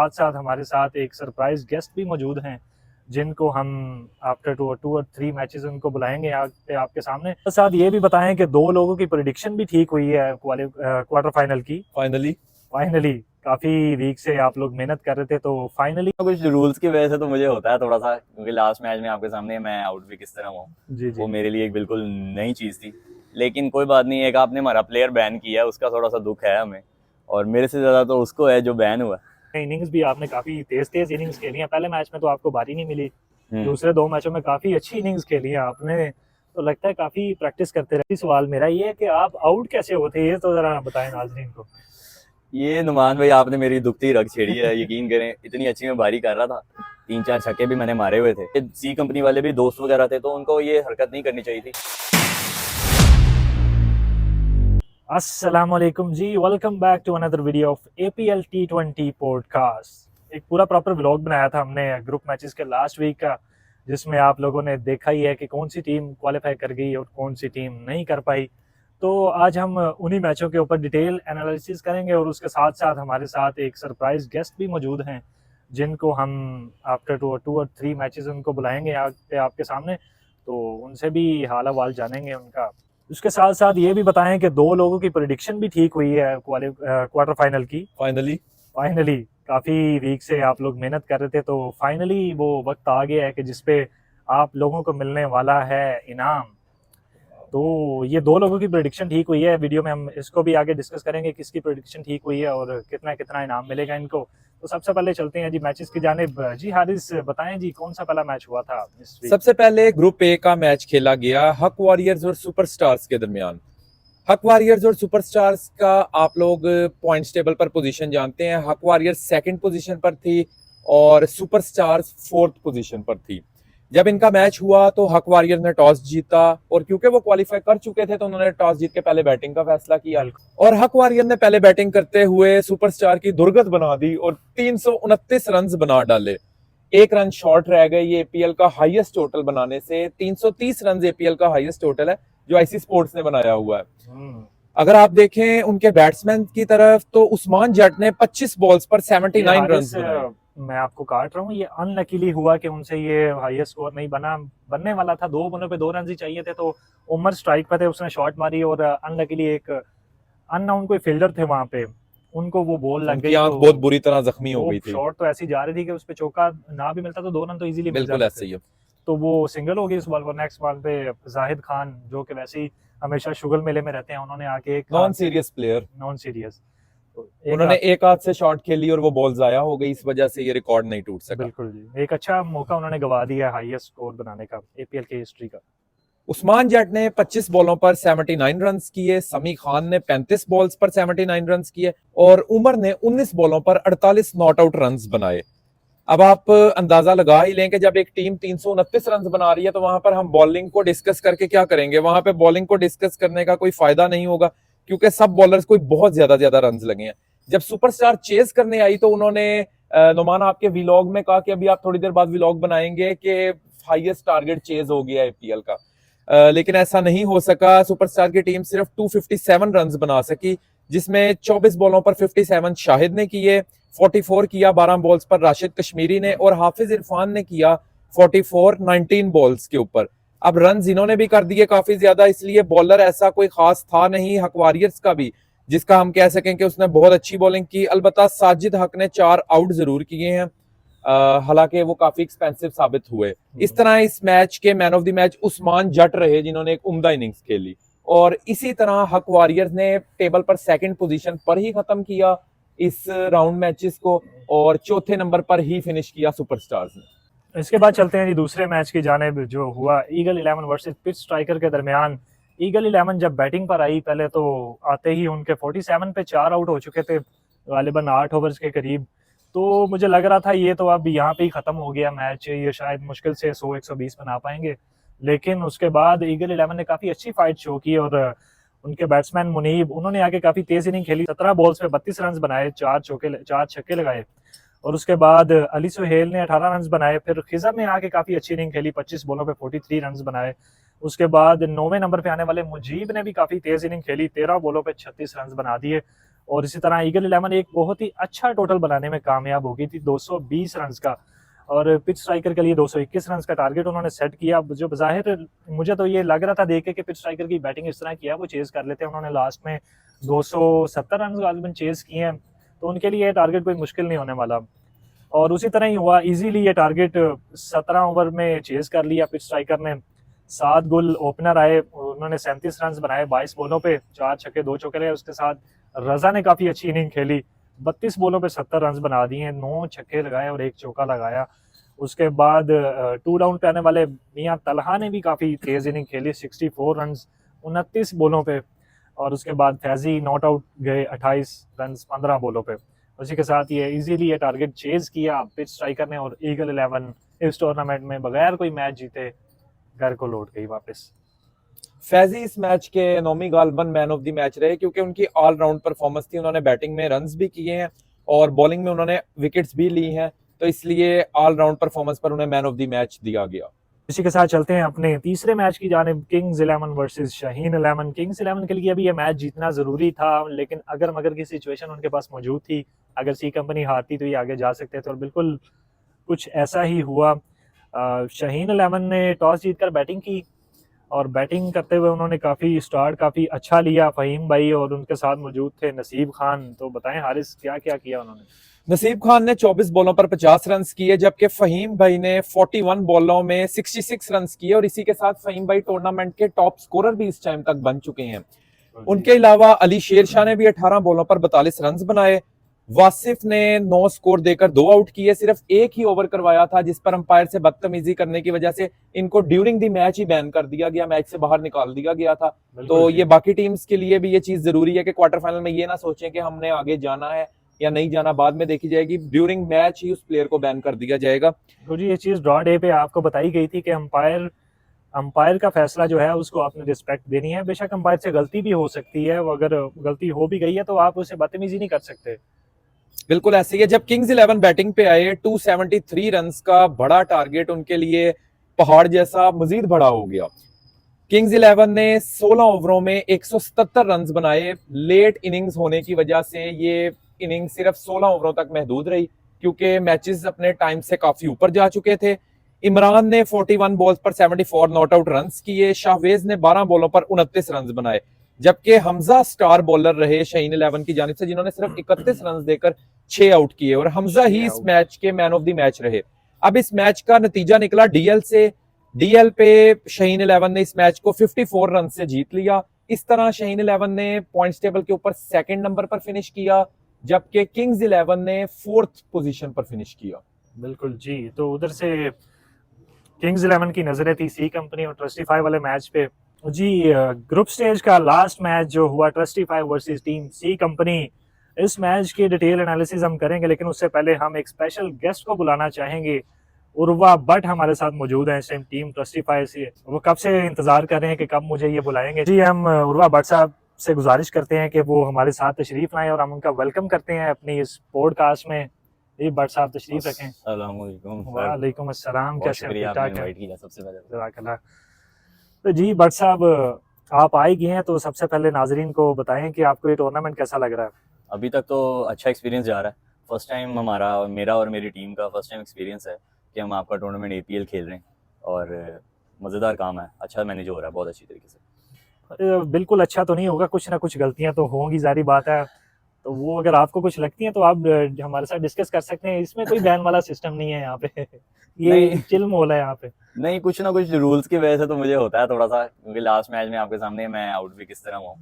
साथ साथ हमारे साथ एक सरप्राइज गेस्ट भी मौजूद हैं जिनको हम आफ्टर 2 और 3 मैचेस उनको बुलाएंगे यहाँ पे आपके सामने। साथ ये भी बताएं कि 2 लोगों की प्रेडिक्शन भी ठीक हुई है क्वार्टर फाइनल की। फाइनली काफी वीक से आप लोग मेहनत कर रहे थे तो फाइनली कुछ रूल्स की वजह से तो मुझे होता है थोड़ा सा, क्योंकि लास्ट मैच में आपके सामने मैं आउट भी किस तरह हुआ, जी जी वो मेरे लिए एक बिल्कुल नई चीज़ थी। लेकिन कोई बात नहीं, एक आपने हमारा प्लेयर बैन किया है, उसका थोड़ा सा दुख है हमें, और मेरे से ज़्यादा तो उसको है जो बैन हुआ। इनिंग्स भी आपने काफी तेज तेज इनिंग्स खेली हैं। पहले मैच में तो आपको बारी नहीं मिली, दूसरे 2 मैचों में काफी अच्छी इनिंग्स खेली है आपने, तो लगता है काफी प्रैक्टिस करते रहे। सवाल मेरा ये है कि आप आउट कैसे होते, ये तो जरा बताएं नाजरीन को। ये नुमान भाई, आपने मेरी दुखती रग छेड़ी है। यकीन करें, इतनी अच्छी मैं बारी कर रहा था, 3-4 छक्के भी मैंने मारे हुए थे। सी कंपनी वाले भी दोस्त वगैरह थे, तो उनको ये हरकत नहीं करनी चाहिए थी। अस्सलाम वालेकुम जी, welcome back to another video of APL T20 podcast. एक पूरा प्रॉपर व्लॉग बनाया था हमने ग्रुप मैचेस के लास्ट वीक का, जिसमें आप लोगों ने देखा ही है कि कौन सी टीम क्वालिफाई कर गई और कौन सी टीम नहीं कर पाई। तो आज हम उन्हीं मैचों के ऊपर डिटेल एनालिसिस करेंगे और उसके साथ साथ हमारे साथ एक सरप्राइज गेस्ट भी मौजूद हैं जिनको हम आफ्टर 2 और 3 मैचेस उनको बुलाएंगे यहाँ पे आपके सामने, तो उनसे भी हाल अहवाल जानेंगे उनका। उसके साथ साथ ये भी बताएं कि 2 लोगों की प्रेडिक्शन भी ठीक हुई है क्वार्टर फाइनल की। फाइनली काफी वीक से आप लोग मेहनत कर रहे थे तो फाइनली वो वक्त आ गया है कि जिसपे आप लोगों को मिलने वाला है इनाम। तो ये 2 लोगों की प्रेडिक्शन ठीक हुई है। वीडियो में हम इसको भी आगे डिस्कस करेंगे किसकी प्रेडिक्शन ठीक हुई है और कितना कितना इनाम मिलेगा इनको। तो सबसे पहले चलते हैं जी मैचेस की जानिब। जी हारिस, बताएं जी कौन सा पहला मैच हुआ था इस वीक? सबसे पहले ग्रुप ए का मैच खेला गया हक वॉरियर्स और सुपरस्टार्स के दरमियान। हक वॉरियर्स और सुपरस्टार्स का आप लोग पॉइंट्स टेबल पर पोजीशन जानते हैं। हक वॉरियर्स सेकंड पोजीशन पर थी और सुपरस्टार्स फोर्थ पोजीशन पर थी। जब इनका मैच हुआ तो हक वॉरियर्स ने टॉस जीता और क्योंकि वो क्वालिफाई कर चुके थे तो उन्होंने टॉस जीत के पहले बैटिंग का फैसला किया और हक वॉरियर ने पहले बैटिंग करते हुए सुपरस्टार की दुर्गत बना दी और 329 रन बना डाले। 1 रन शॉर्ट रह गए ये एपीएल का हाईएस्ट टोटल बनाने से। 330 रन एपीएल का हाईएस्ट टोटल है जो आईसी स्पोर्ट्स ने बनाया हुआ है। अगर आप देखें उनके बैट्समैन की तरफ तो उस्मान जट ने 25 बॉल्स पर 79 रन बनाए। मैं आपको काट रहा हूँ, ये अनलकीली हुआ कि उनसे ये हाईएस्ट स्कोर नहीं बनने वाला था। 2 बॉलों पे 2 रन ही चाहिए थे तो उमर स्ट्राइक पे थे, उसने शॉट मारी और अनलकीली एक अननाउन कोई फील्डर थे वहां पे, उनको वो बॉल लग गई। आंख बहुत बुरी तरह जख्मी हो गई थी। शॉट तो ऐसी जा रही थी कि उस पे चौका ना भी मिलता तो 2 रन तो इजीली मिल बिल्कुल ऐसे ही है। तो वो सिंगल हो गई उस बॉल पर। नेक्स्ट बॉल पे जाहिद खान, जो कि वैसे ही हमेशा शुगर मेले में रहते हैं, उन्होंने आके एक नॉन सीरियस प्लेयर, उन्होंने एक हाथ से शॉट खेली और वो बॉल जाया हो गई, इस वजह से ये रिकॉर्ड नहीं टूट सका। बिल्कुल जी, एक अच्छा मौका उन्होंने गवा दिया हाईएस्ट स्कोर बनाने का एपीएल की हिस्ट्री का। उस्मान जट ने 25 बॉलों पर 79 रन किए, समी खान ने 35 बॉल्स पर 79 रन किए और उमर ने 19 बॉलों पर 48 नॉट आउट रन बनाए। अब आप अंदाजा लगा ही लें कि जब एक टीम 329 रन बना रही है तो वहां पर हम बॉलिंग को डिस्कस करके क्या करेंगे। वहां पे बॉलिंग को डिस्कस करने का कोई फायदा नहीं होगा क्योंकि सब बॉलर्स को बहुत ज्यादा रन लगे हैं। जब सुपरस्टार चेज करने आई तो उन्होंने नुमान आपके व्लॉग में कहा कि अभी आप थोड़ी देर बाद व्लॉग बनाएंगे कि हाईएस्ट टारगेट चेज हो गया एपीएल का, लेकिन ऐसा नहीं हो सका। सुपरस्टार की टीम सिर्फ 257 रन बना सकी, जिसमें 24 बॉलों पर 57 शाहिद ने किए, 44 किया 12 बॉल्स पर राशिद कश्मीरी ने और हाफिज इरफान ने किया 44 19 बॉल्स के ऊपर। अब रन इन्होंने भी कर दिए काफी ज्यादा, इसलिए बॉलर ऐसा कोई खास था नहीं हक वॉरियर्स का भी जिसका हम कह सकें कि उसने बहुत अच्छी बॉलिंग की। अलबत्ता साजिद हक ने 4 आउट जरूर किए हैं, हालांकि वो काफी एक्सपेंसिव साबित हुए। इस तरह इस मैच के man of the match Usman Jatt रहे जिन्होंने एक उम्दा इनिंग्स खेली और इसी तरह हक वॉरियर्स ने टेबल पर सेकंड पोजीशन पर ही खत्म किया इस राउंड मैचेस को और चौथे नंबर पर ही फिनिश किया सुपरस्टार्स ने। इसके बाद चलते हैं जी दूसरे मैच की जानिब जो हुआ ईगल 11 वर्सेस पिच स्ट्राइकर के दरमियान। ईगल 11 जब बैटिंग पर आई, पहले तो आते ही उनके 47 पे 4 आउट हो चुके थे, गालिबन 8 ओवर्स के करीब। तो मुझे लग रहा था ये तो अब यहाँ पे ही खत्म हो गया मैच, ये शायद मुश्किल से 100-120 बना पाएंगे। लेकिन उसके बाद ईगल 11 ने काफी अच्छी फाइट शो की और उनके बैट्समैन मुनीब, उन्होंने आगे काफी तेज इनिंग खेली। 17 बॉल्स में 32 रन बनाए, 4 छक्के लगाए और उसके बाद अली सुहेल ने 18 रन बनाए। फिर खिजर ने आके काफी अच्छी इनिंग खेली, 25 बॉलों पे 43 रन बनाए। उसके बाद 9वें नंबर पे आने वाले मुजीब ने भी काफी तेज इनिंग खेली, 13 बॉलों पे 36 रन बना दिए। और इसी तरह ईगल 11 एक बहुत ही अच्छा टोटल बनाने में कामयाब हो गई थी 220 रन का, और पिच स्ट्राइकर के लिए 221 रन का टारगेट उन्होंने सेट किया। जो बज़ाहिर मुझे तो ये लग रहा था देख के कि पिच स्ट्राइकर की बैटिंग इस तरह किया वो चेज कर लेते हैं, उन्होंने लास्ट में 270 रन गालिबन चेज किए हैं, तो उनके लिए टारगेट कोई मुश्किल नहीं होने वाला। और उसी तरह ही हुआ, इजीली ये टारगेट 17 ओवर में चेज कर लिया पिच स्ट्राइकर ने। 7 गुल ओपनर आए, उन्होंने 37 रन बनाए 22 बॉलों पे, 4 छक्के 2 चौके रहे। उसके साथ रजा ने काफ़ी अच्छी इनिंग खेली, 32 बॉलों पे 70 रन बना दिए, 9 छक्के लगाए और 1 चौका लगाया। उसके बाद 2 डाउन पे आने वाले मियां तलहा ने भी काफ़ी तेज़ इनिंग खेली, 64 रन 29 बॉलों पे, और उसके बाद फैजी नॉट आउट गए 28 रन 15 बॉलों पे। उसी के साथ ये इजीली ये टारगेट चेज किया पिच स्ट्राइकर ने, और ईगल 11 इस टूर्नामेंट में बगैर कोई मैच जीते घर को लौट गई वापस। फैजी इस मैच के Nomi गालिबन man of the match रहे, क्योंकि उनकी ऑलराउंड परफॉर्मेंस थी। उन्होंने बैटिंग में रन्स भी किए हैं और बॉलिंग में उन्होंने विकेट्स भी ली हैं, तो इसलिए ऑलराउंड परफॉर्मेंस पर उन्हें मैन ऑफ द मैच दिया गया। इसी के साथ चलते हैं अपने तीसरे मैच की जानिब, किंग्स 11 वर्सेस शाहीन 11। किंग्स 11 के लिए अभी ये मैच जीतना ज़रूरी था, लेकिन अगर मगर की सिचुएशन उनके पास मौजूद थी, अगर सी कंपनी हारती तो ये आगे जा सकते थे, और बिल्कुल कुछ ऐसा ही हुआ। शाहीन 11 ने टॉस जीतकर बैटिंग की, और बैटिंग करते हुए उन्होंने काफ़ी अच्छा लिया। फ़हीम भाई और उनके साथ मौजूद थे नसीब खान, तो बताएं हारिस क्या क्या किया उन्होंने। नसीब खान ने 24 बॉलों पर 50 रन किए, जबकि फहीम भाई ने 41 बॉलों में 66 रन किए, और इसी के साथ फहीम भाई टूर्नामेंट के टॉप स्कोरर भी इस टाइम तक बन चुके हैं। उनके अलावा अली शेर शाह ने भी 18 बॉलों पर 42 रन बनाए। वासिफ ने 9 स्कोर देकर 2 आउट किए, सिर्फ एक ही ओवर करवाया था, जिस पर अंपायर से बदतमीजी करने की वजह से इनको during the match he ban कर दिया गया, मैच से बाहर निकाल दिया गया था। तो ये बाकी टीम्स के लिए भी ये चीज जरूरी है कि क्वार्टर फाइनल में ये ना सोचें कि हमने आगे जाना है या नहीं जाना, बाद में देखी जाएगी। ड्यूरिंग मैच ही उस प्लेयर को बैन कर दिया जाएगा। तो जी ये चीज़ ड्रॉ डे पे आपको बताई गई थी कि अंपायर का फैसला जो है उसको आपने रिस्पेक्ट देनी है। बेशक अंपायर से गलती भी हो सकती है, वो अगर गलती हो भी गई है तो आप उसे बदतमीजी नहीं कर सकते। बिल्कुल ऐसे ही है। जब किंग्स 11 बैटिंग पे आए, 273 रन का बड़ा टारगेट उनके लिए पहाड़ जैसा मजीद बड़ा हो गया। किंग्स 11 ने 16 ओवरों में 177 रन बनाए। लेट इनिंग्स होने की वजह से ये इनिंग सिर्फ 16 ओवरों तक महदूद रही, क्योंकि मैचेस अपने टाइम से काफी ऊपर जा चुके थे। इमरान ने 41 बॉल्स पर 74 नॉट आउट रन किए। शाहवेज ने 12 बॉलों पर 29 रन बनाए, जबकि हमजा स्टार बॉलर रहे शाहीन 11 की जानिब से, जिन्होंने सिर्फ 31 रन देकर 6 आउट किए, और हमजा ही इस मैच के मैन ऑफ द मैच रहे। अब इस मैच का नतीजा निकला डीएल से। डीएल पे शाहीन 11 ने इस मैच को 54 रन से जीत लिया। इस तरह शाहीन 11 ने पॉइंट्स टेबल के ऊपर सेकंड नंबर पर फिनिश किया, जबकि किंग्स 11 ने 4th पोजीशन पर फिनिश किया। बिल्कुल जी, तो उधर से किंग्स 11 की नजरें थी सी कंपनी और ट्रस्टीफाई वाले मैच पे। जी ग्रुप स्टेज का लास्ट मैच जो हुआ ट्रस्टीफाई वर्सेस टीम सी कंपनी, इस मैच की डिटेल एनालिसिस हम करेंगे, लेकिन उससे पहले हम एक स्पेशल गेस्ट को बुलाना चाहेंगे। उर्वा भट्ट हमारे साथ मौजूद हैं इस टाइम टीम ट्रस्टीफाई से। वो कब से इंतजार कर रहे हैं कि कब मुझे ये बुलाएंगे। जी हम उर्वा भट्ट साहब से गुजारिश करते हैं कि वो हमारे साथ तशरीफ लाएं, और हम उनका वेलकम करते हैं अपनी इस पॉडकास्ट में। जी भट्ट साहब तशरीफ रखें। वालेकुम अस्सलाम, कैसे हैं? सबसे पहले जज़ाकल्लाह। तो जी भट्ट साहब आप आए गए हैं, तो सबसे पहले नाजरीन को बताएं कि आपको ये टूर्नामेंट कैसा लग रहा है। अभी तक तो अच्छा एक्सपीरियंस जा रहा है। फर्स्ट टाइम हमारा और मेरा और मेरी टीम का फर्स्ट टाइम एक्सपीरियंस है कि हम आपका टूर्नामेंट एपीएल खेल रहे हैं, और मज़ेदार काम है, अच्छा मैनेज हो रहा है बहुत अच्छी तरीके से। बिल्कुल अच्छा तो नहीं होगा, कुछ ना कुछ गलतियां तो होंगी, जारी बात है। तो वो अगर आपको कुछ लगती हैं तो आप हमारे साथ डिस्कस कर सकते हैं। इसमें कोई बैन वाला सिस्टम नहीं है यहाँ पे ये चिल मोल है यहाँ पे। नहीं, कुछ ना कुछ रूल्स की वजह से तो मुझे होता है थोड़ा सा, क्योंकि लास्ट मैच में आपके सामने मैं आउट भी किस तरह हुआ,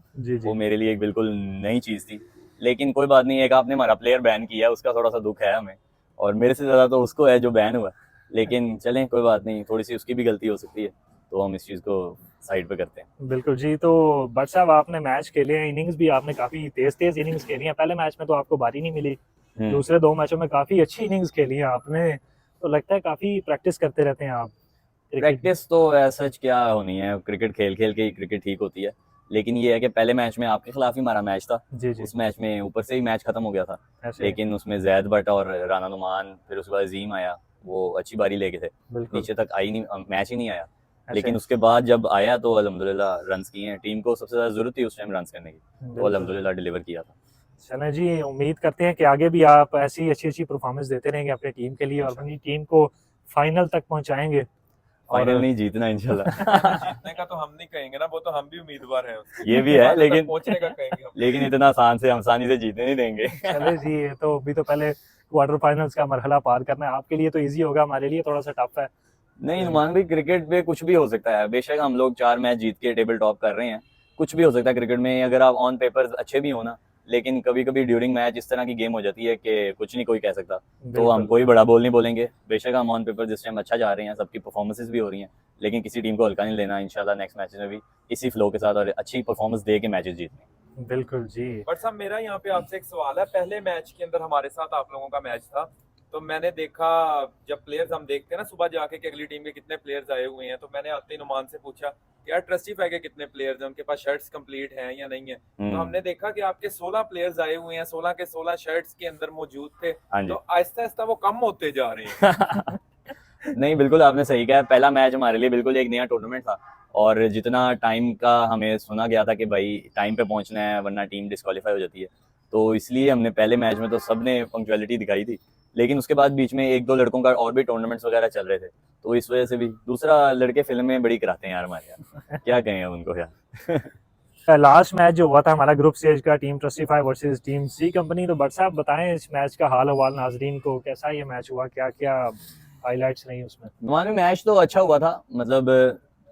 वो मेरे लिए एक बिल्कुल नई चीज़ थी। लेकिन कोई बात नहीं, एक आपने हमारा प्लेयर बैन किया, उसका थोड़ा सा दुख है हमें, और मेरे से ज़्यादा तो उसको है जो बैन हुआ। लेकिन चलें, कोई बात नहीं, थोड़ी सी उसकी भी गलती हो सकती है, तो हम इस चीज़ को साइड पे करते हैं। बिल्कुल जी। तो भट्ट साहब आपने मैच खेले हैं, इनिंग्स भी आपने काफ़ी तेज़ इनिंग्स खेली हैं। पहले मैच में तो आपको बारी नहीं मिली, दूसरे 2 मैचों में काफ़ी अच्छी इनिंग्स खेली हैं आपने, तो लगता है काफ़ी प्रैक्टिस करते रहते हैं आप। प्रैक्टिस तो सच क्या होनी है, क्रिकेट खेल खेल के ही क्रिकेट ठीक होती है। लेकिन ये है कि पहले मैच में आपके खिलाफ ही हमारा मैच था। जी जी। उस मैच में ऊपर से ही मैच खत्म हो गया था, लेकिन उसमें जैद भट्ट और राना नुमान, फिर उसके बाद अजीम आया, वो अच्छी बारी लेके थे, नीचे तक आई नहीं, मैच ही नहीं आया। लेकिन उसके बाद जब आया तो अल्हम्दुलिल्लाह रन्स किए हैं। टीम को सबसे ज़्यादा ज़रूरत थी उस टाइम रन्स करने की, तो अल्हम्दुलिल्लाह डिलीवर किया था। चलें जी, उम्मीद करते हैं कि आगे भी आप ऐसी अच्छी परफॉर्मेंस देते रहेंगे अपनी टीम के लिए और अपनी टीम को फाइनल तक पहुंचाएंगे। फाइनल नहीं जीतना इंशाल्लाह। जीतने का तो हम नहीं कहेंगे ना, वो तो हम भी उम्मीदवार हैं उसके। ये भी है, फाइनल तक लेकिन पहुंचने का कहेंगे हम। लेकिन इतना आसानी से जीतने नहीं देंगे। चले जी, ये तो अभी तो पहले क्वार्टर फाइनल्स का मरहला पार करना है। आपके लिए तो इजी होगा, हमारे लिए थोड़ा सा टफ है। नहीं नुमान भाई, क्रिकेट में कुछ भी हो सकता है। बेशक हम लोग 4 मैच जीत के टेबल टॉप कर रहे हैं, कुछ भी हो सकता है क्रिकेट में। अगर आप ऑन पेपर अच्छे भी हो ना, लेकिन कभी कभी ड्यूरिंग मैच इस तरह की गेम हो जाती है कि कुछ नहीं कोई कह सकता। तो हम कोई बड़ा बोल नहीं बोलेंगे। बेशक हम ऑन पेपर जिस टाइम अच्छा जा रहे हैं, सबकी परफॉर्मेंसेस भी हो रही हैं, लेकिन किसी टीम को हल्का नहीं लेना। इंशाल्लाह नेक्स्ट मैच में भी इसी फ्लो के साथ और अच्छी परफॉर्मेंस दे के मैचेस जीतने। बिल्कुल जी। बट साहब, मेरा यहाँ पे आपसे एक सवाल है। पहले मैच के अंदर हमारे साथ आप लोगों का मैच था, तो मैंने देखा, जब प्लेयर्स हम देखते हैं ना सुबह जाके कि अगली टीम के कितने प्लेयर्स आए हुए हैं, तो मैंने आते ही नुमान से पूछा कि यार ट्रस्टीफाई के कितने प्लेयर्स हैं, उनके पास शर्ट्स कंप्लीट हैं या नहीं है। तो हमने देखा कि आपके 16 प्लेयर्स आए हुए हैं, 16 के 16 शर्ट्स के अंदर मौजूद थे। तो आहिस्ता आहिस्ता वो कम होते जा रहे हैं। नहीं, बिल्कुल आपने सही कहा। पहला मैच हमारे लिए बिल्कुल एक नया टूर्नामेंट था और जितना टाइम का हमें सुना गया था कि भाई टाइम पे पहुंचना है वरना टीम डिस्क्वालीफाई हो जाती है, तो इसलिए हमने पहले मैच में तो सबने पंक्चुअलिटी दिखाई थी। लेकिन उसके बाद बीच में एक दो लड़कों का और भी टूर्नामेंट्स वगैरह चल रहे थे, तो इस वजह से भी दूसरा लड़के फिल्में बड़ी कराते हैं यार हमारे यहाँ। क्या कहें अब उनको यार। लास्ट मैच जो हुआ था हमारा ग्रुप स्टेज का, टीम ट्रस्टीफाई वर्सेस टीम सी कंपनी, तो बट साहब बताएं इस मैच का हाल हवाल नाजरीन को, कैसा ये मैच हुआ, क्या क्या हाइलाइट्स रही उसमें? हमारे मैच तो अच्छा हुआ था, मतलब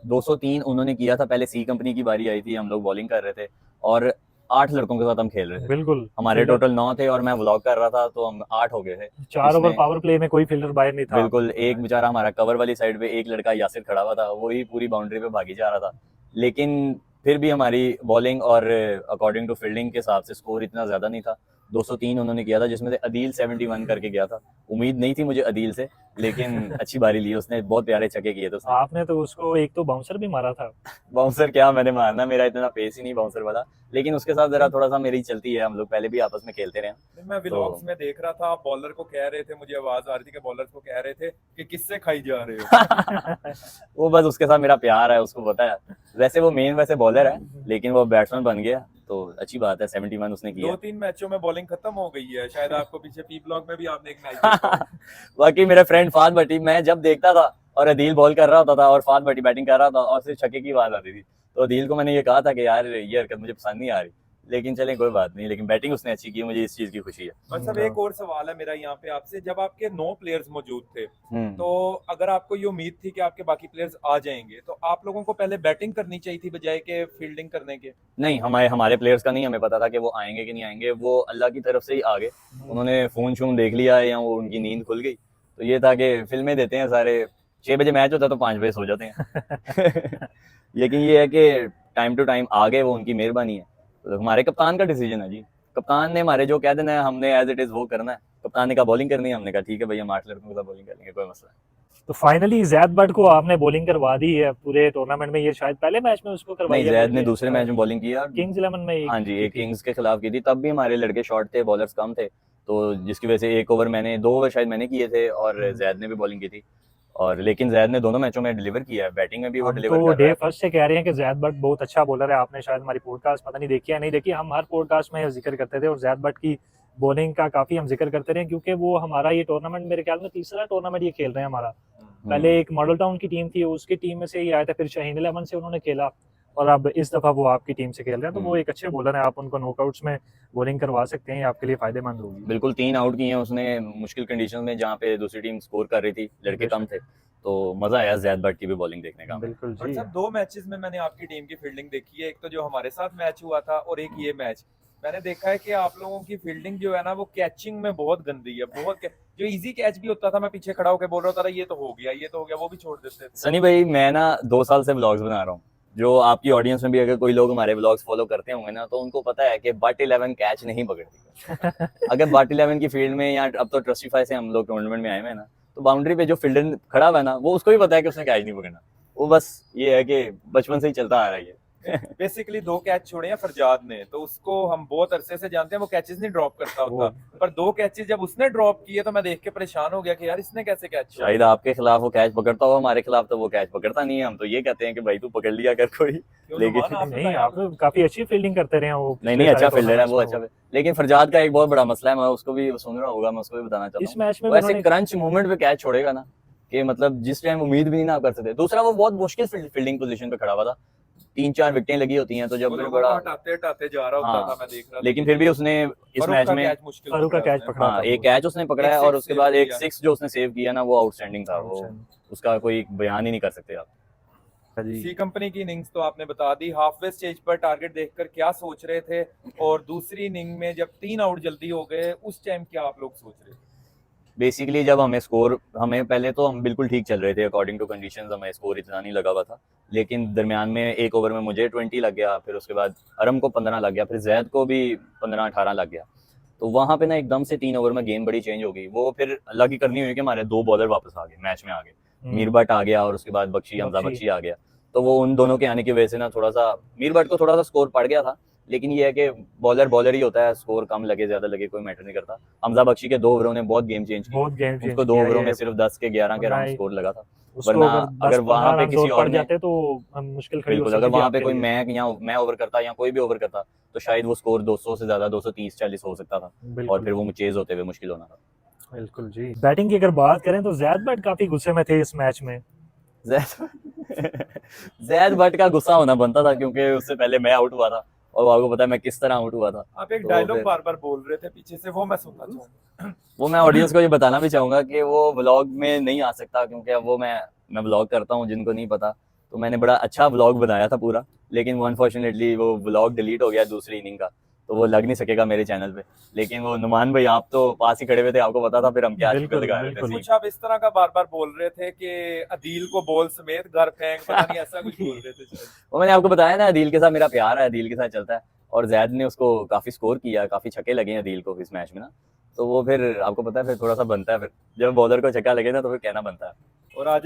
203 उन्होंने किया था। पहले सी कंपनी की बारी आई थी, हम लोग बॉलिंग कर रहे थे और 8 लड़कों के साथ हम खेल रहे थे। बिल्कुल, हमारे टोटल 9 थे और मैं व्लॉग कर रहा था, तो हम 8 हो गए थे। 4 ओवर पावर प्ले में कोई फील्डर बाहर नहीं था। बिल्कुल, एक बेचारा हमारा कवर वाली साइड पे एक लड़का यासिर खड़ा हुआ था, वही पूरी बाउंड्री पे भागी जा रहा था। लेकिन फिर भी हमारी बॉलिंग और अकॉर्डिंग टू फील्डिंग के हिसाब से स्कोर इतना ज्यादा नहीं था। 203 उन्होंने किया था, जिसमें से अदील 71 करके गया था। उम्मीद नहीं थी मुझे अदील से, लेकिन अच्छी बारी ली उसने, बहुत प्यारे छक्के किए थे उसने। आपने तो उसको एक तो बाउंसर भी मारा था। बाउंसर क्या मैंने मारना, मेरा इतना पेस ही नहीं बाउंसर वाला, लेकिन उसके साथ जरा थोड़ा सा मेरी चलती है। हम लोग पहले भी आपस में खेलते रहे। मैं व्लॉग्स में देख रहा था, आप बॉलर को कह रहे थे, मुझे आवाज आ रही थी कि बॉलर्स को कह रहे थे कि किससे खाई जा रहे हो। वो बस उसके साथ मेरा प्यार है, उसको पता है। वैसे वो मेन वैसे बॉलर है, लेकिन वो बैट्समैन बन गया, तो अच्छी बात है। 71 उसने किया। 2-3 मैचों में बॉलिंग खत्म हो गई है, शायद आपको पीछे पी ब्लॉक में भी आपने एक मैच देखा। बाकी मेरा फ्रेंड फाद भट्टी, मैं जब देखता था और अदील बॉल कर रहा होता था और फाद भट्टी बैटिंग कर रहा था और सिर्फ छक्के की आवाज आती थी, तो अदील को मैंने ये कहा था कि यार ये हरकत मुझे पसंद नहीं आ रही, लेकिन चलें कोई बात नहीं। लेकिन बैटिंग उसने अच्छी की, मुझे इस चीज की खुशी है। और सब एक और सवाल है मेरा यहाँ पे आपसे, जब आपके 9 प्लेयर्स मौजूद थे, तो अगर आपको ये उम्मीद थी कि आपके बाकी प्लेयर्स आ जाएंगे, तो आप लोगों को पहले बैटिंग करनी चाहिए थी बजाय के फील्डिंग करने के? नहीं, हमारे प्लेयर्स का नहीं हमें पता था कि वो आएंगे कि नहीं आएंगे। वो अल्लाह की तरफ से ही आ गए। उन्होंने फोन शून देख लिया या वो उनकी नींद खुल गई, तो ये था कि फिल्में देते हैं सारे। 6 बजे मैच होता है तो 5 बजे सो जाते हैं। लेकिन ये है कि टाइम टू टाइम आ गए, वो उनकी मेहरबानी है। तो हमारे कप्तान का डिसीजन है जी। कप्तान ने हमारे जो कह देना है, हमने एज इट इज वो करना है। कप्तान ने कहा बॉलिंग करनी है, हमने कहा ठीक है भाई, हम 8 लड़कों के साथ बॉलिंग कर लेंगे, कोई मसला नहीं। तो फाइनली जैद बट को आपने बॉलिंग करवा दी है पूरे टूर्नामेंट में। ये शायद पहले मैच में उसको करवाई नहीं, है, जैद ने दूसरे मैच में बॉलिंग किया, किंग्स 11 में। हाँ जी, एक किंग्स के खिलाफ की थी। तब भी हमारे लड़के शॉर्ट थे, बॉलर्स कम थे, तो जिसकी वजह से 2 ओवर शायद मैंने किए थे और जैद ने भी बॉलिंग की थी। और लेकिन जैद ने दोनों मैचों में डिलीवर किया है, बैटिंग में भी वो डिलीवर तो कर रहा डे है। फर्स्ट से कह रहे हैं कि जैद बट बहुत अच्छा बॉलर है। आपने शायद हमारी पॉडकास्ट पता नहीं देखी है नहीं देखी, हम हर पॉडकास्ट में जिक्र करते थे और जैद बट की बॉलिंग का काफी हम जिक्र करते रहे, क्योंकि वो हमारा ये टूर्नामेंट मेरे ख्याल में तीसरा टूर्नामेंट ये खेल रहे हैं हमारा। पहले एक मॉडल टाउन की टीम थी, उसकी टीम में से ही आया था, फिर शाहीन 11 से उन्होंने खेला और अब इस दफा वो आपकी टीम से खेल रहे हैं। तो वो एक अच्छे बॉलर है, आप उनको नॉकआउट्स में बॉलिंग करवा सकते हैं, आपके लिए फायदेमंद होगी। बिल्कुल 3 आउट किए हैं उसने मुश्किल कंडीशन में, जहाँ पे दूसरी टीम स्कोर कर रही थी, लड़के कम थे, तो मजा आया जैद बट की भी बॉलिंग देखने का। बिल्कुल जी। सब 2 मैचेस में मैंने आपकी टीम की फील्डिंग देखी है, एक तो जो हमारे साथ मैच हुआ था और एक ये मैच। मैंने देखा है कि आप लोगों की फील्डिंग जो है ना, वो कैचिंग में बहुत गंदी है। बहुत जो इजी कैच भी होता था, मैं पीछे खड़ा होकर बोल रहा था ये तो हो गया, ये तो हो गया, वो भी छोड़ देते थे। सनी भाई, मैं ना 2 साल से व्लॉग्स बना रहा हूँ। जो आपकी ऑडियंस में भी अगर कोई लोग हमारे व्लॉग्स फॉलो करते होंगे ना, तो उनको पता है कि बट 11 कैच नहीं पकड़ती। अगर बट 11 की फील्ड में, या अब तो ट्रस्टीफाई से हम लोग टूर्नामेंट में आए हुए हैं ना, तो बाउंड्री पे जो फील्डर खड़ा हुआ है ना, वो उसको भी पता है कि उसने कैच नहीं पकड़ना। वो बस ये है कि बचपन से ही चलता आ रहा है। बेसिकली 2 कैच छोड़े हैं फरजाद ने, तो उसको हम बहुत अरसे से जानते हैं, वो कैचेस नहीं ड्रॉप करता होता, पर 2 कैचेस जब उसने ड्रॉप किए तो मैं देख के परेशान हो गया कि यार इसने कैसे कैच छोड़ा। शायद आपके खिलाफ वो कैच पकड़ता हो, हमारे खिलाफ तो वो कैच पकड़ता नहीं है। हम तो ये कहते हैं कि भाई तू पकड़ लिया कर कोई, लेकिन नहीं आप काफी अच्छी फील्डिंग करते रहे हैं वो। नहीं अच्छा फील्डर है वो, अच्छा। लेकिन फरजाद का एक बहुत बड़ा मसला है, मैं उसको भी सुन रहा होगा, मैं उसको भी बताना चाहता हूँ। इस मैच में वैसे क्रंच मोमेंट पे कैच छोड़ेगा ना, कि मतलब जिस टाइम उम्मीद भी नहीं ना कर सकते। दूसरा वो बहुत मुश्किल फील्डिंग पोजीशन पे खड़ा हुआ था, 3-4 विकेटें लगी होती हैं, तो जब बड़ा हटाते जा रहा होता था, मैं देख रहा था। लेकिन फिर भी उसने इस मैच में फारूक का कैच पकड़ा था, एक कैच उसने पकड़ा है, और उसके बाद एक 6 जो उसने सेव किया ना, वो आउटस्टैंडिंग था। वो उसका कोई बयान ही नहीं कर सकते आप। सी कंपनी की इनिंग्स तो आपने बता दी। हाफवे स्टेज पर टारगेट देखकर क्या सोच रहे थे, और दूसरी इनिंग में जब 3 आउट जल्दी हो गए उस टाइम क्या आप लोग सोच रहे थे? बेसिकली जब हमें पहले तो हम बिल्कुल ठीक चल रहे थे, अकॉर्डिंग टू कंडीशंस हमें स्कोर इतना नहीं लगा हुआ था। लेकिन दरमियान में एक ओवर में मुझे 20 लग गया, फिर उसके बाद अरम को 15 लग गया, फिर जैद को भी 15-18 लग गया। तो वहां पे ना एकदम से 3 ओवर में गेम बड़ी चेंज हो गई। वो फिर अल्लाह की करनी हुई कि हमारे 2 बॉलर वापस आ गए, मैच में आ गए। मीर भट्ट आ गया और उसके बाद हमजा बख्शी आ गया। तो वो उन दोनों के आने की वजह से ना थोड़ा सा मीर भट्ट को थोड़ा सा स्कोर पड़ गया था। लेकिन ये है कि बॉलर ही होता है, स्कोर कम लगे ज्यादा लगे कोई मैटर नहीं करता। हमजा बख्शी के 2 ओवरों ने बहुत गेम चेंज किया, उसको 2 ओवरों में सिर्फ 10 के 11 के अराउंड स्कोर लगा था। वरना अगर वहां पे किसी और जाते तो मुश्किल खड़ी हो बिल्कुल, अगर वहां पे कोई मैं ओवर करता या कोई भी ओवर करता, तो शायद वो स्कोर 200 से ज्यादा 230-40 हो सकता था, और फिर वो चेज होते हुए मुश्किल होना था। बिल्कुल जी। बैटिंग की अगर बात करें तो जैद भट्ट काफी गुस्से में थे इस मैच में। जैद भट्ट का गुस्सा होना बनता था, क्योंकि उससे पहले मैं आउट हुआ था, और आपको पता है मैं किस तरह आउट हुआ था। आप एक डायलॉग बार-बार बोल रहे थे पीछे से, वो मैं सुनना चाहूंगा। वो मैं ऑडियंस को ये बताना भी चाहूंगा कि वो व्लॉग में नहीं आ सकता, क्योंकि अब वो मैं व्लॉग करता हूँ, जिनको नहीं पता, तो मैंने बड़ा अच्छा व्लॉग बनाया था पूरा, लेकिन वो अनफॉर्चुनेटली वो व्लॉग डिलीट हो गया दूसरी इनिंग का, तो वो लग नहीं सकेगा मेरे चैनल पे। लेकिन वो नुमान भाई, आप तो पास ही खड़े हुए थे, आपको पता था फिर हम क्या लगा रहे थे। कुछ आप इस तरह का बार-बार बोल रहे थे कि अदील को बॉल समेत घर फेंक, पता नहीं ऐसा कुछ बोल रहे थे। वो मैंने आपको बताया ना, अदील के साथ मेरा प्यार है, अदील के साथ चलता है, और जैद ने उसको काफी स्कोर किया, काफी छक्के लगे अदील को इस मैच में ना, तो वो फिर आपको पता है फिर थोड़ा सा बनता है, फिर जब बॉलर को छक्का लगे ना तो फिर कहना बनता है। और आज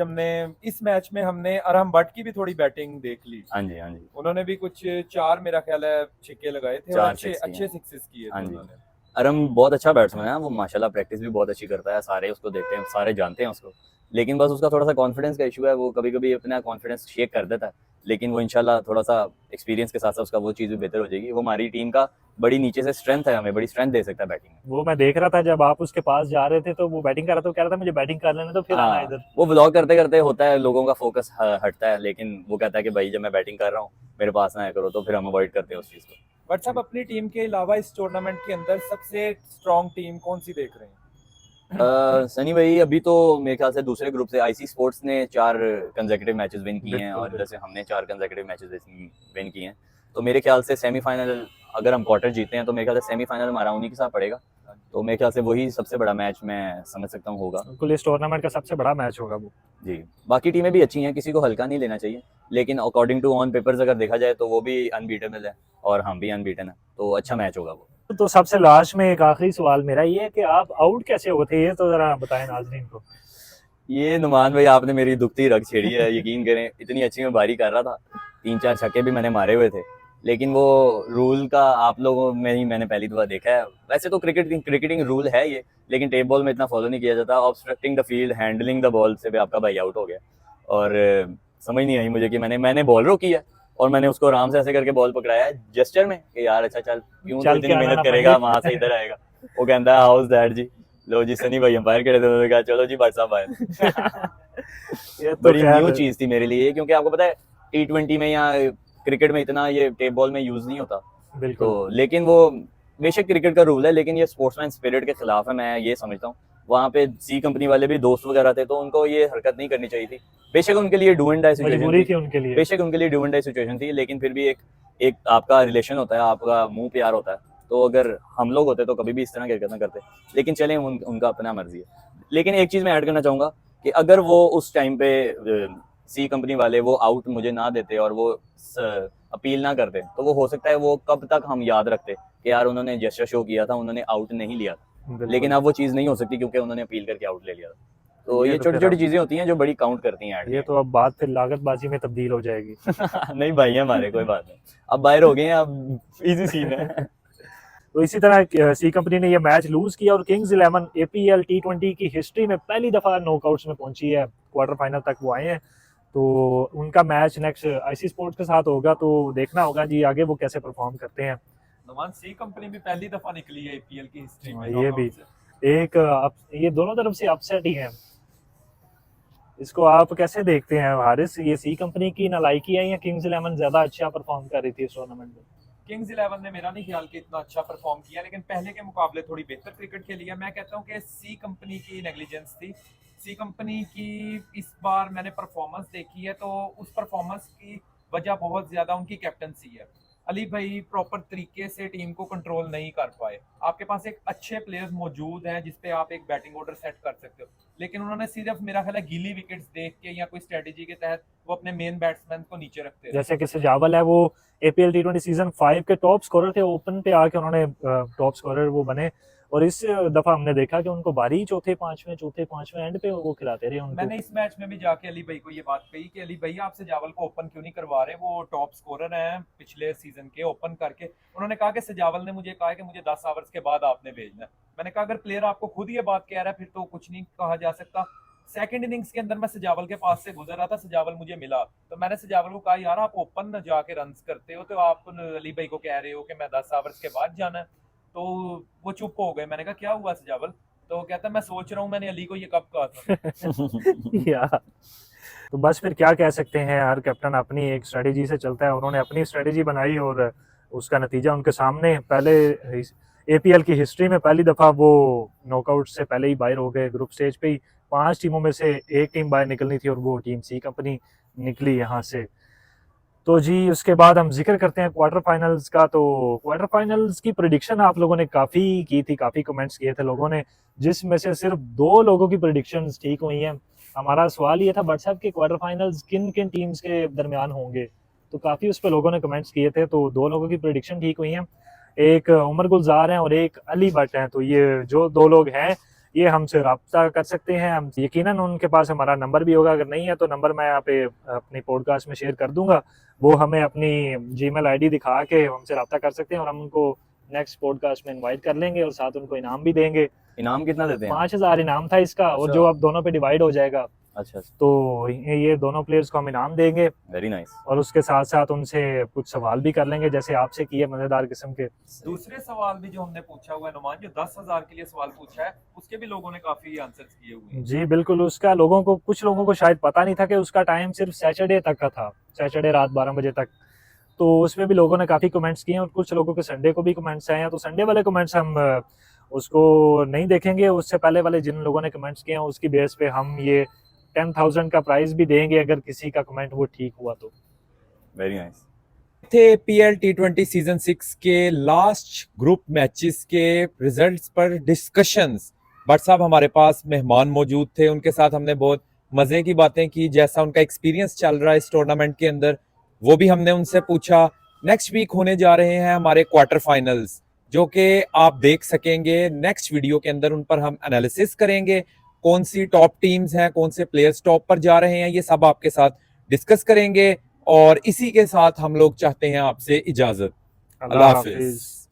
इस मैच में हमने अरहम भट्ट की भी थोड़ी बैटिंग देख ली। हाँ जी। उन्होंने भी कुछ 4 मेरा ख्याल है छक्के लगाए थे, और अच्छे सिक्सेस किए थे उन्होंने। अरहम बहुत अच्छा बैट्समैन है, वो माशाल्लाह प्रैक्टिस भी बहुत अच्छी करता है, सारे उसको देखते हैं, सारे जानते हैं उसको। लेकिन बस उसका थोड़ा सा कॉन्फिडेंस का इशू है, वो कभी कभी अपना कॉन्फिडेंस शेक कर देता है। लेकिन वो इंशाल्लाह थोड़ा सा एक्सपीरियंस के साथ साथ उसका वो चीज़ भी बेहतर हो जाएगी। वो हमारी टीम का बड़ी नीचे से स्ट्रेंथ है, हमें बड़ी स्ट्रेंथ दे सकता है बैटिंग में। वो मैं देख रहा था जब आप उसके पास जा रहे थे तो वो बैटिंग कर रहा था, कह रहा था मुझे बैटिंग कर लेने तो फिर आना इधर। वो व्लॉग करते करते होता है, लोगों का फोकस हटता है, लेकिन वो कहता है कि भाई जब मैं बैटिंग कर रहा हूँ मेरे पास ना आया करो, तो फिर हम अवॉइड करते हैं उस चीज़ को। बट साहब, अपनी टीम के अलावा इस टूर्नामेंट के अंदर सबसे स्ट्रॉन्ग टीम कौन सी देख रहे हैं? सनी भाई, अभी तो मेरे ख्याल से दूसरे ग्रुप से आईसी स्पोर्ट्स ने 4 कंसेक्यूटिव मैचेस विन किए हैं, और जैसे हमने 4 कंसेक्यूटिव मैचेस विन किए हैं, तो मेरे ख्याल से सेमीफाइनल, अगर हम क्वार्टर जीते हैं तो मेरे ख्याल से सेमीफाइनल हमारा उन्हीं के साथ पड़ेगा। तो मेरे ख्याल से वही सबसे बड़ा मैच मैं समझ सकता हूँ होगा। बिल्कुल, इस टूर्नामेंट का सबसे बड़ा मैच होगा वो जी। बाकी टीमें भी अच्छी हैं, किसी को हल्का नहीं लेना चाहिए, लेकिन अकॉर्डिंग टू ऑन पेपर्स अगर देखा जाए तो वो भी अनबीटेबल है और हम भी अनबीटन है, तो अच्छा मैच होगा वो। तो सबसे लास्ट में एक आखिरी सवाल मेरा ये है कि आप आउट कैसे हुए थे, ये तो जरा बताएं नाज़रीन को। ये नुमान भाई, आपने मेरी दुखती रग छेड़ी है, यकीन करें, इतनी अच्छी मैं बारी कर रहा था, 3-4 छक्के भी मैंने मारे हुए थे, लेकिन वो रूल का आप लोगों में ही मैंने पहली दफा देखा है। वैसे तो क्रिकेटिंग रूल है ये, लेकिन टेप बॉल में इतना फॉलो नहीं किया जाता। Obstructing the field, handling the ball से भी आपका भाई आउट हो गया, और समझ नहीं आई मुझे कि मैंने बॉल रोकी है, और मैंने उसको आराम से ऐसे करके बॉल पकड़ाया है जेस्चर में कि यार अच्छा चल, क्यों इतनी मेहनत करेगा, वहां से इधर आएगा। वो कहता है हाउस दैट जी, लो जी सनी भाई अंपायर खड़े थे, उन्होंने कहा चलो जी भाई साहब आए। बड़ी न्यू चीज थी मेरे लिए, क्योंकि आपको पता है T20 में या क्रिकेट में इतना ये टेप बॉल में यूज नहीं होता। बिल्कुल। तो लेकिन वो बेशक क्रिकेट का रूल है, लेकिन ये स्पोर्ट्समैन स्पिरिट के खिलाफ है, मैं ये समझता हूँ। वहाँ पे सी कंपनी वाले भी दोस्त वगैरह थे, तो उनको ये हरकत नहीं करनी चाहिए थी। बेशक उनके लिए डू एंड डाई सिचुएशन थी उनके लिए, बेशक उनके लिए डू एंड डाई सिचुएशन थी, लेकिन फिर भी एक आपका रिलेशन होता है, आपका मुंह प्यार होता है, तो अगर हम लोग होते तो कभी भी इस तरह की हरकत ना करते। लेकिन चलें, उनका अपना मर्जी है। लेकिन एक चीज मैं ऐड करना चाहूंगा कि अगर वो उस टाइम पे सी कंपनी वाले वो आउट मुझे ना देते और वो अपील ना करते, तो वो हो सकता है वो कब तक हम याद रखते कि यार उन्होंने जेस्चर शो किया था, उन्होंने आउट नहीं लिया था। लेकिन अब वो चीज़ नहीं हो सकती, क्योंकि उन्होंने अपील करके आउट ले लिया था। तो ये तो छोटी फिर छोटी अब- चीजें होती हैं जो बड़ी काउंट करती हैं ये तो अब बात फिर लागतबाजी में तब्दील हो जाएगी। नहीं भाई है हमारे, कोई बात नहीं, अब बाहर हो गए हैं, अब इजी सीन है। तो इसी तरह सी कंपनी ने ये मैच लूज किया और किंग्स 11 एपीएल टी20 की हिस्ट्री में पहली दफा नॉकआउट्स में पहुंची है, क्वार्टर फाइनल तक वो आए हैं। तो उनका मैच नेक्स्ट आईसी स्पोर्ट्स के साथ होगा, तो देखना होगा जी आगे वो कैसे परफॉर्म करते हैं। नुमान, सी कंपनी भी पहली दफा निकली है आईपीएल की हिस्ट्री में ये भी knockout से। एक ये दोनों तरफ से अपसेट ही है। इसको आप कैसे देखते हैं हारिस, ये सी कंपनी की नालायकी है या किंग्स 11 ज्यादा अच्छा परफॉर्म कर रही थी इस टूर्नामेंट में? किंग्स 11 ने मेरा नहीं ख्याल कि इतना अच्छा परफॉर्म किया, लेकिन पहले के मुकाबले थोड़ी बेहतर क्रिकेट खेली है। मैं कहता हूं कि सी कंपनी की नेग्लिजेंस थी। सी कंपनी की इस बार मैंने परफॉर्मेंस देखी है, तो उस परफॉर्मेंस की वजह बहुत ज्यादा उनकी कैप्टनसी है। अली भाई प्रॉपर तरीके से टीम को कंट्रोल नहीं कर पाए। आपके पास एक अच्छे प्लेयर्स मौजूद हैं जिसपे आप एक बैटिंग ऑर्डर सेट कर सकते हो, लेकिन उन्होंने सिर्फ मेरा ख्याल है गीली विकेट्स देख के या कोई स्ट्रेटेजी के तहत वो अपने मेन बैट्समैन को नीचे रखते हैं। जैसे कि सजावल है, वो एपीएल टी20 सीजन 5 के टॉप स्कोरर थे, ओपन पे आके उन्होंने टॉप स्कोरर वो बने, और इस दफा हमने देखा कि उनको बारी चौथे पांचवें एंड पे वो खिलाते रहे उनको। मैंने इस मैच में भी जाके अली भाई को ये बात कही कि अली भाई आप सजावल को ओपन क्यों नहीं करवा रहे, वो टॉप स्कोरर हैं पिछले सीजन के, ओपन करके। उन्होंने कहा कि सजावल ने मुझे कहा कि मुझे 10 आवर्स के बाद आपने भेजना है। मैंने कहा अगर प्लेयर आपको खुद ये बात कह रहा है फिर तो कुछ नहीं कहा जा सकता। सेकंड इनिंग्स के अंदर मैं सजावल के पास से गुजर रहा था, सजावल मुझे मिला, तो मैंने सजावल को कहा यार आप ओपन जाके रन्स करते हो, तो आप अली भाई को कह रहे हो कि मैं 10 आवर्स के बाद जाना है। तो वो चुप हो गए। मैंने कहा क्या हुआ सजावल? तो कहता मैं सोच रहा हूँ मैंने अली को ये कब कहा था। यार तो बस फिर क्या कह सकते हैं, हर कैप्टन अपनी एक स्ट्रेटेजी से चलता है। उन्होंने अपनी स्ट्रेटेजी बनाई और उसका नतीजा उनके सामने। पहले एपीएल की हिस्ट्री में पहली दफा वो नॉकआउट से पहले ही बाहर हो गए। ग्रुप स्टेज पे ही 5 टीमों में से एक टीम बाहर निकलनी थी और वो टीम सी कंपनी निकली यहाँ से। तो जी उसके बाद हम जिक्र करते हैं क्वार्टर फाइनल्स का। तो क्वार्टर फाइनल्स की प्रिडिक्शन आप लोगों ने काफ़ी की थी, काफ़ी कमेंट्स किए थे लोगों ने, जिसमें से सिर्फ 2 लोगों की प्रिडिक्शंस ठीक हुई हैं। हमारा सवाल ये था व्हाट्सएप के, क्वार्टर फाइनल्स किन किन टीम्स के दरमियान होंगे, तो काफ़ी उस पर लोगों ने कमेंट्स किए थे। तो 2 लोगों की प्रिडिक्शन ठीक हुई हैं, एक उमर गुलजार हैं और एक अली भट्ट हैं। तो ये जो 2 लोग हैं ये हमसे रब्ता कर सकते हैं। हम यकीनन उनके पास हमारा नंबर भी होगा, अगर नहीं है तो नंबर मैं यहाँ पे अपनी पॉडकास्ट में शेयर कर दूंगा। वो हमें अपनी जीमेल आईडी दिखा के हमसे रब्ता कर सकते हैं और हम उनको नेक्स्ट पॉडकास्ट में इनवाइट कर लेंगे और साथ उनको इनाम भी देंगे। इनाम कितना देते हैं? 5000 इनाम था इसका, और अच्छा। जो अब दोनों पे डिवाइड हो जाएगा। अच्छा, तो ये दोनों प्लेयर्स को हम इनाम देंगे वेरी नाइस। और उसके साथ साथ उनसे कुछ सवाल भी कर लेंगे जैसे आपसे किए, मजेदार किस्म के। दूसरे सवाल भी जो हमने पूछा हुआ है नुमान, जो 10,000 के लिए सवाल पूछा है, उसके भी लोगों ने काफी आंसर्स किए हुए हैं। जी बिल्कुल, उसका लोगों को, कुछ लोगों को शायद पता नहीं था कि उसका टाइम सिर्फ सैटरडे तक का था, सैटरडे रात 12 बजे तक। तो उसमें भी लोगों ने काफ़ी कमेंट्स किए और कुछ लोगों के संडे को भी कमेंट्स आए हैं। तो संडे वाले कमेंट्स हम उसको नहीं देखेंगे, उससे पहले वाले जिन लोगों ने कमेंट्स किए हैं उसकी बेस पे हम ये 10,000 का प्राइस भी देंगे अगर किसी का कमेंट वो ठीक हुआ तो। Very nice. थे पीएल टी20 सीजन 6 के लास्ट ग्रुप मैचेस के रिजल्ट्स पर डिस्कशंस। बट साहब हमारे पास मेहमान मौजूद थे, उनके साथ हमने बहुत मजे की बातें की, जैसा उनका एक्सपीरियंस चल रहा है इस टूर्नामेंट के अंदर वो भी हमने उनसे पूछा। नेक्स्ट वीक होने जा रहे हैं हमारे क्वार्टर फाइनल्स, जो कि आप देख सकेंगे नेक्स्ट वीडियो के अंदर। उन पर हम एनालिसिस करेंगे, कौन सी टॉप टीम्स हैं, कौन से प्लेयर्स टॉप पर जा रहे हैं, ये सब आपके साथ डिस्कस करेंगे। और इसी के साथ हम लोग चाहते हैं आपसे इजाजत। अल्लाह हाफिज।